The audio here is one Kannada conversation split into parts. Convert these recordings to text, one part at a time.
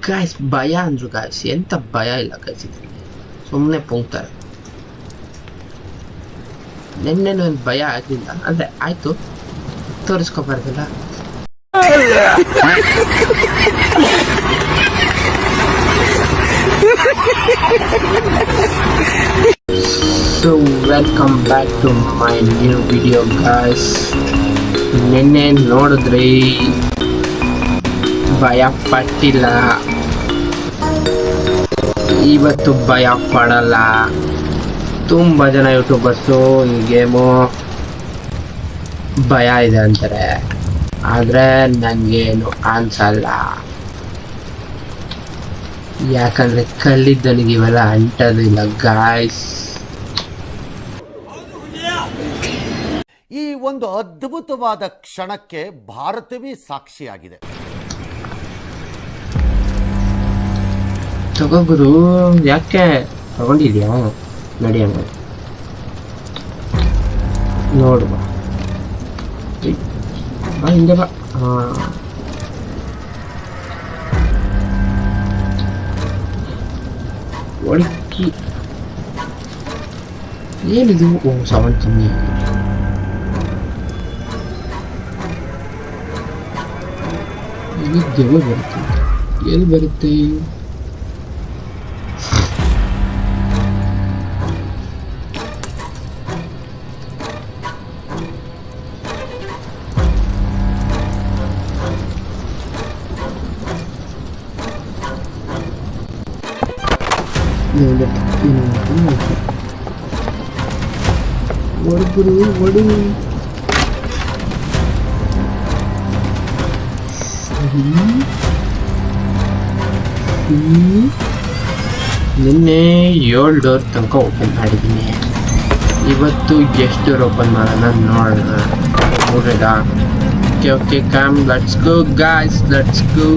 ಗಾಯ್ಸ್ ಭಯ ಅಂದ್ರು ಗಾಯ್ಸ್, ಎಂತ ಭಯ ಇಲ್ಲ ಗಾಯ್ಸ್ ಇದ್ರಲ್ಲಿ, ಸುಮ್ಮನೆ ಪುಂಕ್ತಾರೆ. ನಿನ್ನೆನೂ ಒಂದು ಭಯ ಆಗಲಿಲ್ಲ ಅಂದರೆ ಆಯಿತು, ತೋರಿಸ್ಕೊಬಾರ್ದಲ್ಲ. So welcome back to my new video guys. ನಿನ್ನೆ ನೋಡಿದ್ರಿ, ಭಯ ಪಟ್ಟಿಲ್ಲ, ಇವತ್ತು ಭಯ ಪಡಲ್ಲ. ತುಂಬ ಜನ ಯೂಟ್ಯೂಬರ್ಸು ಈ ಗೇಮು ಭಯ ಇದೆ ಅಂತಾರೆ, ಆದರೆ ನನಗೇನು ಅನ್ಸಲ್ಲ. ಯಾಕಂದರೆ ಕಲ್ಲಿದ್ದನಿಗೆ ಇವೆಲ್ಲ ಅಂಟೋದಿಲ್ಲ ಗಾಯ್ಸ್. ಈ ಒಂದು ಅದ್ಭುತವಾದ ಕ್ಷಣಕ್ಕೆ ಭಾರತವೇ ಸಾಕ್ಷಿಯಾಗಿದೆ. ತಗೋಗುರು, ಯಾಕೆ ತಗೊಂಡಿದ್ಯಾ? ನಡಿಯಂಗ ನೋಡುವ, ಬಾ ಹಿಂದೆ ಬಾ. ಒಳಕ್ಕಿ ಏನಿದು? ಓ, ಸೌಂಡ್ ಕಮ್ಮಿ. ಇದು ದೆವ್ವ ಬರುತ್ತೆ, ಎಲ್ಲಿ ಬರುತ್ತೆ? ಒಡುಗುರು ಒಡು ನಿನ್ನೆ 7 ಡೋರ್ ತನಕ ಓಪನ್ ಮಾಡಿದ್ದೀನಿ. ಇವತ್ತು ಎಷ್ಟು ಡೋರ್ ಓಪನ್ ಮಾಡೋಣ ನೋಡೋಣ. ಮೂರನೇದಾ? Okay okay, come let's go guys, let's go.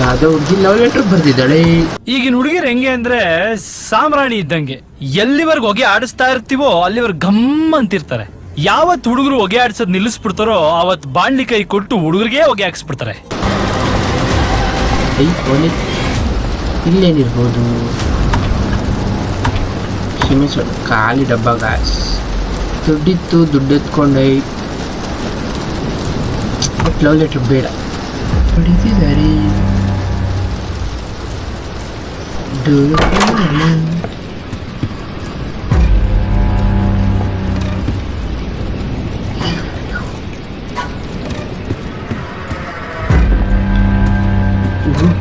ಯಾವ್ದೋ ಹುಡುಗಿ ಲವ್ ಲೆಟರ್ ಬರ್ದಿದ್ದಾಳೆ. ಈಗಿನ ಹುಡುಗಿರು ಹೆಂಗೆ ಅಂದ್ರೆ ಸಾಮ್ರಾಣಿ ಇದ್ದಂಗೆ, ಎಲ್ಲಿವರೆಗೂ ಹೊಗೆ ಆಡಿಸ್ತಾ ಇರ್ತೀವೋ ಅಲ್ಲಿವರೆಗೂ ಗಮ್ ಅಂತಿರ್ತಾರೆ. ಯಾವತ್ ಹುಡುಗರು ಹೊಗೆ ಆಡ್ಸೋದ್ ನಿಲ್ಲಿಸ್ಬಿಡ್ತಾರೋ ಅವತ್ ಬಾಣ್ಲಿ ಕೈ ಕೊಟ್ಟು ಹುಡುಗರಿಗೆ ಹೊಗೆ ಹಾಕ್ಸ್ಬಿಡ್ತಾರೆ. ಇಲ್ಲೇನಿರ್ಬೋದು? ಖಾಲಿ ಡಬ್ಬ ಗಾಸ್. ದುಡ್ಡಿತ್ತು, ದುಡ್ಡು ಎತ್ಕೊಂಡೆ. ಲವ್ ಲೆಟರ್ ಬೇಡ, ಹೊಡಿತಿದ್ದಾರೆ.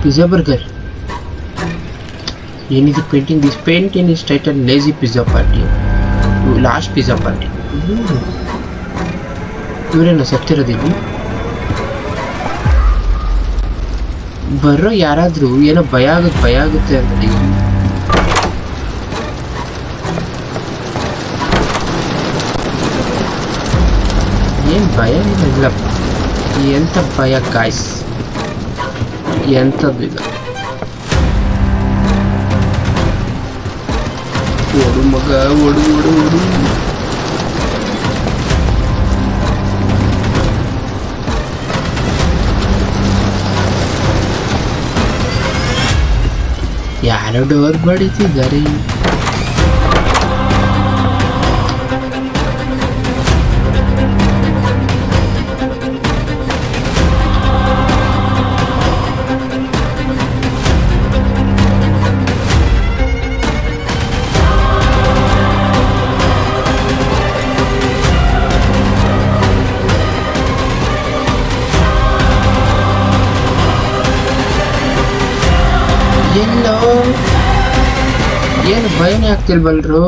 ಪಿಜ್ಜಾ ಬರ್ಗರ್ ಏನಿದು? Painting this painting is title lazy pizza party, last pizza party. ಇವರೇನು ಸತ್ತಿರೋದಿಲ್ಲ? ಬರೋ ಯಾರಾದ್ರೂ ಏನೋ ಭಯ ಆಗುತ್ತೆ ಅಂತ. ಏನ್ ಭಯ ಇಲ್ಲಪ್ಪ, ಎಂತ ಭಯ ಗಾಯ್ಸ್, ಎಂಥದ್ದು ಇಲ್ಲ. ಓಡು ಮಗ, ಓಡು ಓಡು ಓಡು. ಯಾರೋ ಡೋರ್ ಬಡಿತಿದ್ದಾರೆ. ಎಲ್ಲೋ ಏನು ಭಯನೇ ಆಗ್ತಿಲ್ವಲ್ರು?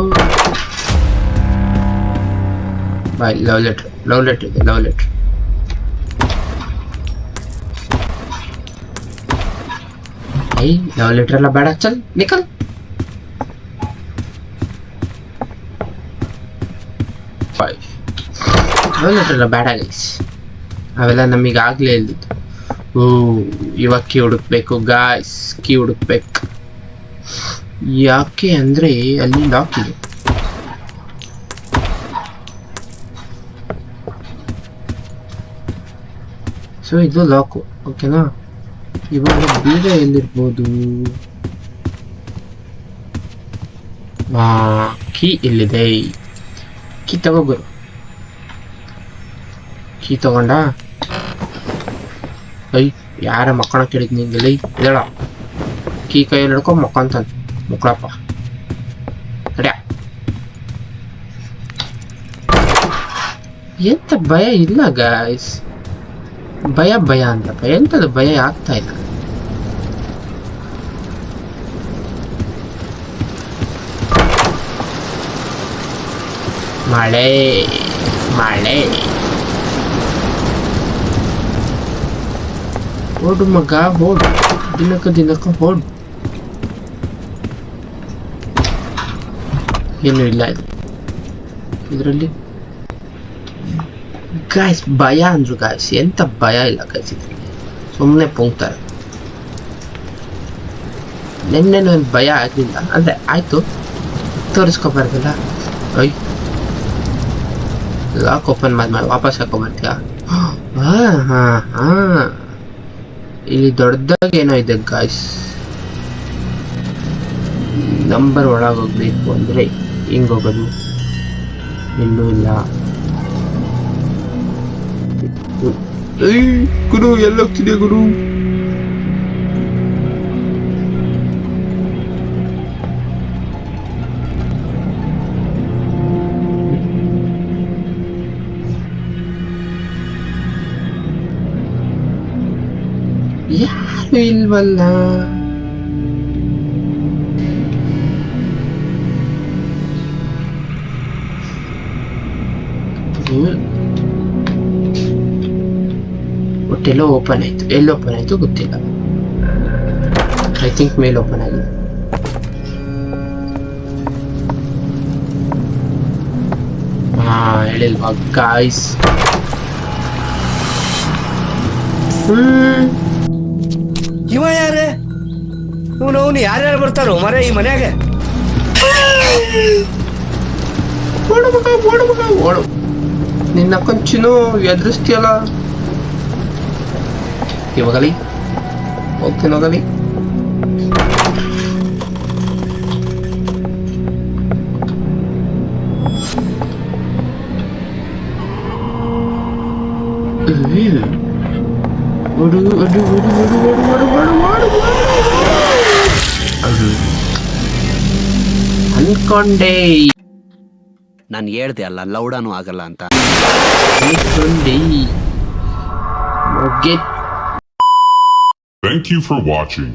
ಬಾಯ್, ಲವ್ ಲೆಟರ್ ಇದೆ, love letter. I love letter ಎಲ್ಲ ಬೇಡ, ಚಲ್ ನಿಕಲ್. ಲವ್ ಲೆಟರ್ ಎಲ್ಲ ಬೇಡ ಗೈಸ್, ಅವೆಲ್ಲ ನಮಗೆ ಆಗ್ಲೇ ಇಲ್ದಿತ್ತು. ಓ ಇವಾಗ ಕೀ ಹುಡುಕ್ಬೇಕು ಗಾಯ್ಸ್, ಕೀ ಹುಡುಕ್ಬೇಕು. ಯಾಕೆ ಅಂದ್ರೆ ಅಲ್ಲಿ ಲಾಕ್ ಇದೆ. ಸೊ ಇದು ಲಾಕು, ಓಕೆನಾ. ಇವಾಗ ಬೇರೆ ಎಲ್ಲಿರ್ಬೋದು? ಕೀ ಇಲ್ಲಿದೆ. ಕೀ ತಗೋಬರು. ಕೀ ತಗೊಂಡ ಐ ಯಾರ ಮಕ್ಕಳ ಕೇಳಿದ್ ನಿಂಗಿಲ್ಲ ಇದಳ. ಕೀ ಕೈಯಲ್ಲಿ ಹಿಡ್ಕೊಂಡು ಮಕ್ಕಂತಾನೆ ಮಕ್ಕಳಪ್ಪ ಕಡ್ಯಾ. ಎಂತ ಭಯ ಇಲ್ಲ ಗಾಯ್ಸ್, ಭಯ ಭಯ ಅಂತ ಎಂತದು ಭಯ ಆಗ್ತಾ ಇಲ್ಲ. ಮಳೆ ಮಳೆ. ಓಡು ಮಗ ಓಡು, ದಿನಕ್ಕ ಓಡು. ಏನು ಇಲ್ಲ ಇದರಲ್ಲಿ ಗಾಯ್ಸ್. ಭಯ ಅಂದ್ರು ಗಾಯ್ಸ್, ಎಂತ ಭಯ ಇಲ್ಲ ಗಾಯ್ಸ್ ಇದರಲ್ಲಿ, ಸುಮ್ಮನೆ ಪೊಂಗ್ತಾರೆ. ನೆನ್ನೆ ಭಯ ಆಗಲಿಲ್ಲ ಅಂದ್ರೆ ಆಯ್ತು, ತೋರಿಸ್ಕೊಬಾರ್ದಲ್ಲ. ಐ ಲಾಕ್ ಓಪನ್ ಮಾಡಿ ವಾಪಸ್ ಹಾಕೊಂಬರ್ತೀಯಾ? ಹಾ ಇಲ್ಲಿ ದೊಡ್ಡದಾಗಿ ಏನೋ ಇದೆ ಗಾಯ್ಸ್. ನಂಬರ್ ಒಳಗೆ ಹೋಗ್ಬೇಕು ಅಂದ್ರೆ ಹಿಂಗ್ ಹೋಗೋದು, ಎಲ್ಲೂ ಇಲ್ಲ. ಗುರು ಎಲ್ಲೋಗ್ತಿದೆ ಗುರು? ಯಾರು ಇಲ್ವಲ್ಲ. ಒಟ್ಟೆಲ್ಲೋ ಓಪನ್ ಆಯ್ತು, ಎಲ್ಲಿ ಓಪನ್ ಆಯ್ತು ಗೊತ್ತಿಲ್ಲ. ಐ ಥಿಂಕ್ ಮೇಲ್ ಓಪನ್ ಆಗಿದೆ. ಹೇಳಿಲ್ವಾ ಗಾಯ್ಸ್? ಇವ ಯಾರೇ? ಅವನು ಯಾರ್ಯಾರು ಬರ್ತಾರೋ ಮರ ಈ ಮನ್ಯಾಗ? ಓಡು ನಿನ್ನ ಕೊಂಚಿನೂ ಎದುರಿಸ್ತೀಯಲ್ಲ. ಇವಾಗಲಿ ಹೋಗ್ತೀನಿ, ಹೋಗಲಿ. ಅನ್ಕೊಂಡೆ, ನಾನು ಹೇಳ್ದೆ ಅಲ್ಲ ಲೌಡಾನು ಆಗಲ್ಲ ಅಂತ. ಅನ್ಕೊಂಡೆ. Thank you for watching.